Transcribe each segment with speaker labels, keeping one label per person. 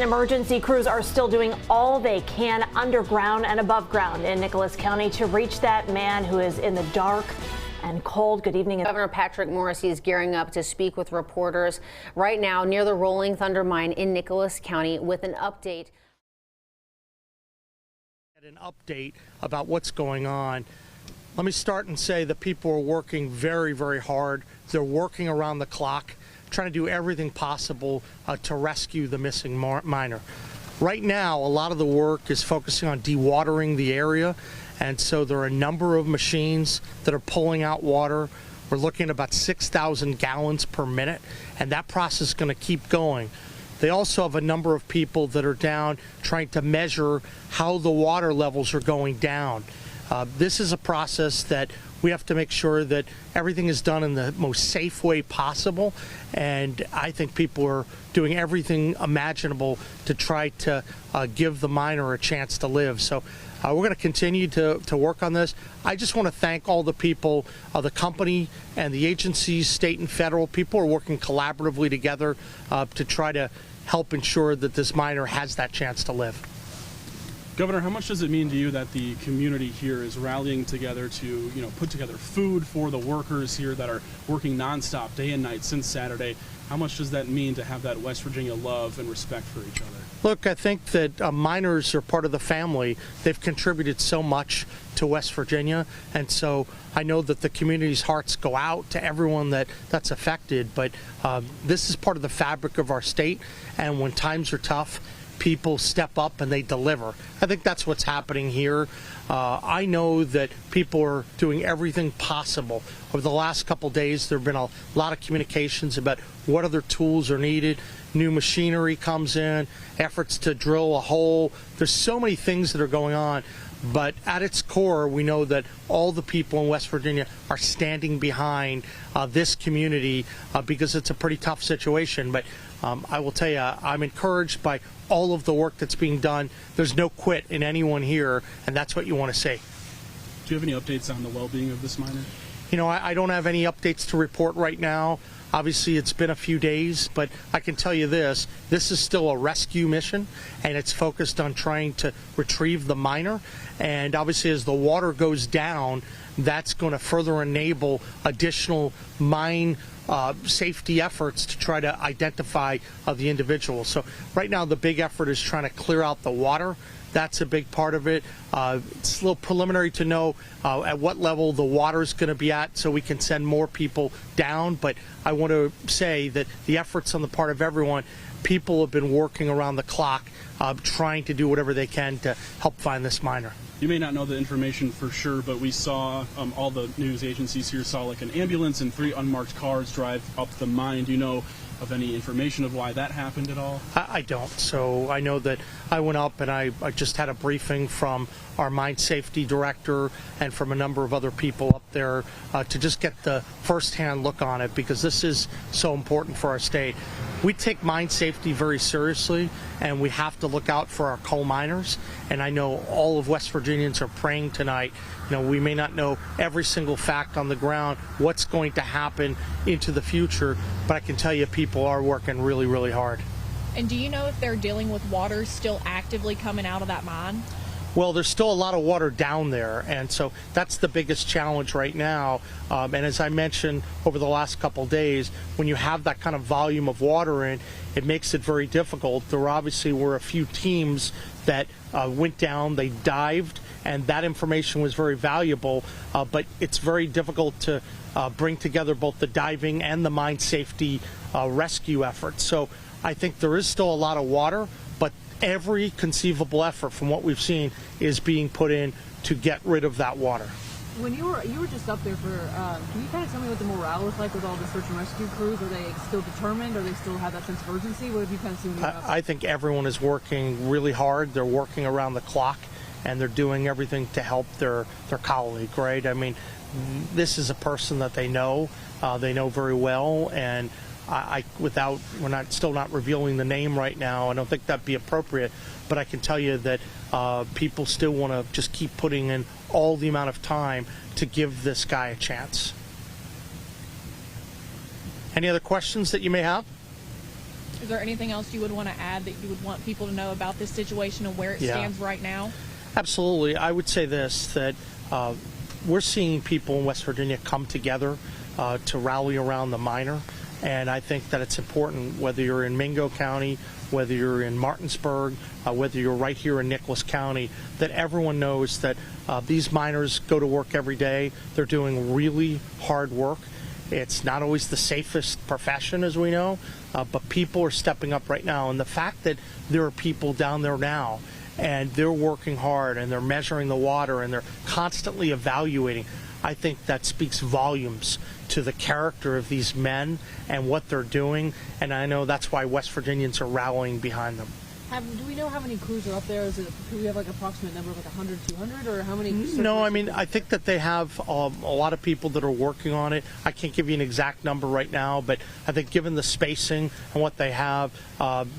Speaker 1: Emergency crews are still doing all they can underground and above ground in Nicholas County to reach that man who is in the dark and cold. Good evening.
Speaker 2: Governor Patrick Morrisey is gearing up to speak with reporters right now near the Rolling Thunder mine in Nicholas County with an update.
Speaker 3: An update about what's going on. Let me start and say that people are working very, very hard. They're working around the clock, trying to do everything possible to rescue the missing miner. Right now, a lot of the work is focusing on dewatering the area, and so there are a number of machines that are pulling out water. We're looking at about 6,000 gallons per minute, and that process is going to keep going. They also have a number of people that are down trying to measure how the water levels are going down. This is a process that we have to make sure that everything is done in the most safe way possible, and I think people are doing everything imaginable to try to give the miner a chance to live. So we're going to continue to work on this. I just want to thank all the people, the company and the agencies, state and federal. People are working collaboratively together to try to help ensure that this miner has that chance to live.
Speaker 4: Governor, how much does it mean to you that the community here is rallying together to, put together food for the workers here that are working nonstop day and night since Saturday? How much does that mean to have that West Virginia love and respect for each other?
Speaker 3: Look, I think that miners are part of the family. They've contributed so much to West Virginia, and so I know that the community's hearts go out to everyone that's affected, but this is part of the fabric of our state, and when times are tough, people step up and they deliver. I think that's what's happening here. I know that people are doing everything possible. Over the last couple days, there have been a lot of communications about what other tools are needed. New machinery comes in, efforts to drill a hole. There's so many things that are going on. But at its core, we know that all the people in West Virginia are standing behind this community because it's a pretty tough situation. But I will tell you, I'm encouraged by all of the work that's being done. There's no quit in anyone here, and that's what you want to see.
Speaker 4: Do you have any updates on the well-being of this miner?
Speaker 3: I don't have any updates to report right now. Obviously, it's been a few days, but I can tell you this is still a rescue mission, and it's focused on trying to retrieve the miner. And obviously, as the water goes down, that's going to further enable additional mine safety efforts to try to identify the individual. So right now, the big effort is trying to clear out the water. That's a big part of it. It's a little preliminary to know at what level the water is going to be at so we can send more people down. But I want to say that the efforts on the part of everyone, people have been working around the clock trying to do whatever they can to help find this miner.
Speaker 4: You may not know the information for sure, but we saw all the news agencies here saw like an ambulance and 3 unmarked cars drive up the mine. Do you know of any information of why that happened at all?
Speaker 3: I don't. So I know that I went up and I just had a briefing from our mine safety director and from a number of other people up there to just get the firsthand look on it, because this is so important for our state. We take mine safety very seriously, and we have to look out for our coal miners. And I know all of West Virginians are praying tonight. We may not know every single fact on the ground, what's going to happen into the future, but I can tell you people are working really, really hard.
Speaker 5: And do you know if they're dealing with water still actively coming out of that mine?
Speaker 3: Well, there's still a lot of water down there, and so that's the biggest challenge right now. And as I mentioned over the last couple of days, when you have that kind of volume of water in, it makes it very difficult. There obviously were a few teams that went down, they dived, and that information was very valuable, but it's very difficult to bring together both the diving and the mine safety rescue efforts. So I think there is still a lot of water, but every conceivable effort from what we've seen is being put in to get rid of that water.
Speaker 6: When you were just up there for, can you kind of tell me what the morale is like with all the search and rescue crews? Are they still determined? Or they still have that sense of urgency? What have you kind of seen?
Speaker 3: I think everyone is working really hard. They're working around the clock, and they're doing everything to help their colleague, right? I mean, this is a person that they know very well, and we're still not revealing the name right now. I don't think that'd be appropriate, but I can tell you that people still want to just keep putting in all the amount of time to give this guy a chance. Any other questions that you may have?
Speaker 5: Is there anything else you would want to add that you would want people to know about this situation and where it stands right now?
Speaker 3: Absolutely. I would say this, that we're seeing people in West Virginia come together to rally around the miner. And I think that it's important, whether you're in Mingo County, whether you're in Martinsburg, whether you're right here in Nicholas County, that everyone knows that these miners go to work every day. They're doing really hard work. It's not always the safest profession, as we know, but people are stepping up right now. And the fact that there are people down there now and they're working hard and they're measuring the water and they're constantly evaluating, I think that speaks volumes to the character of these men and what they're doing. And I know that's why West Virginians are rallying behind them.
Speaker 6: Do we know how many crews are up there? Do we have like an approximate number of like 100, 200, or how many?
Speaker 3: No, I mean, I think that they have a lot of people that are working on it. I can't give you an exact number right now, but I think given the spacing and what they have,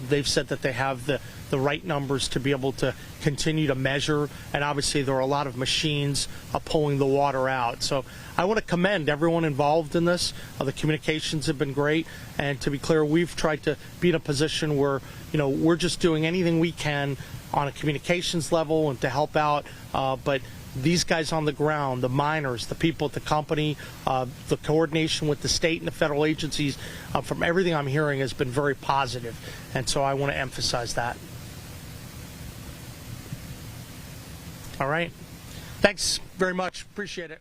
Speaker 3: they've said that they have the right numbers to be able to continue to measure. And obviously there are a lot of machines pulling the water out. So I want to commend everyone involved in this. The communications have been great. And to be clear, we've tried to be in a position where, we're just doing anything we can on a communications level and to help out. But these guys on the ground, the miners, the people at the company, the coordination with the state and the federal agencies, from everything I'm hearing, has been very positive. And so I want to emphasize that. All right. Thanks very much. Appreciate it.